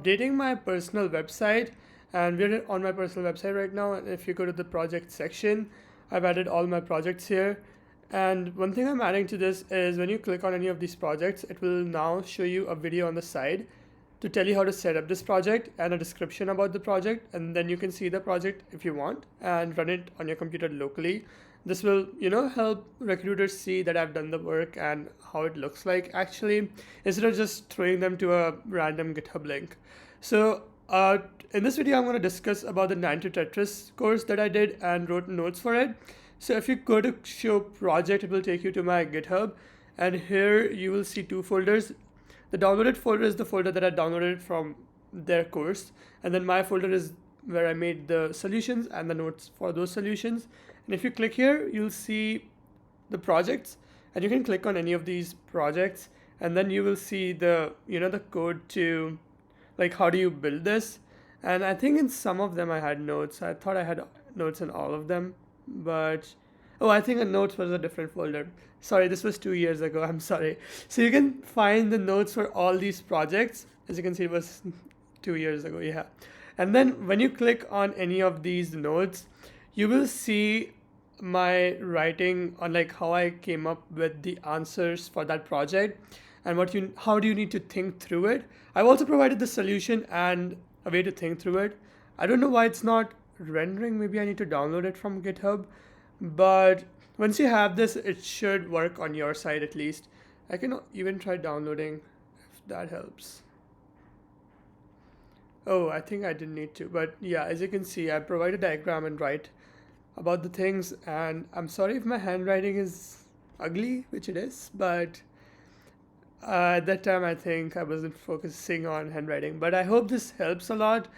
Updating my personal website, and we're on my personal website right now. And if you go to the project section, I've added all my projects here. And one thing I'm adding to this is when you click on any of these projects, it will now show you a video on the side to tell you how to set up this project and a description about the project, and then you can see the project if you want and run it on your computer locally. This will help recruiters see that I've done the work and how it looks like actually, instead of just throwing them to a random GitHub link. So in this video I'm going to discuss about the Nand to Tetris course that I did and wrote notes for it. So if you go to show project, it will take you to my GitHub, and here you will see two folders. The downloaded folder is the folder that I downloaded from their course, and then my folder is where I made the solutions and the notes for those solutions. And if you click here, you'll see the projects, and you can click on any of these projects, and then you will see the the code to like how do you build this. And I think in some of them I had notes. I thought I had notes in all of them, but oh, I think a notes was a different folder. Sorry, this was 2 years ago. I'm sorry. So you can find the notes for all these projects. As you can see, it was 2 years ago. Yeah. And then when you click on any of these notes, you will see my writing on like how I came up with the answers for that project and how do you need to think through it. I've also provided the solution and a way to think through it. I don't know why it's not rendering. Maybe I need to download it from GitHub, but once you have this, it should work on your side at least. I can even try downloading if that helps. Oh, I think I didn't need to, but yeah, as you can see, I provide a diagram and write about the things, and I'm sorry if my handwriting is ugly, which it is, but at that time I think I wasn't focusing on handwriting. But I hope this helps a lot.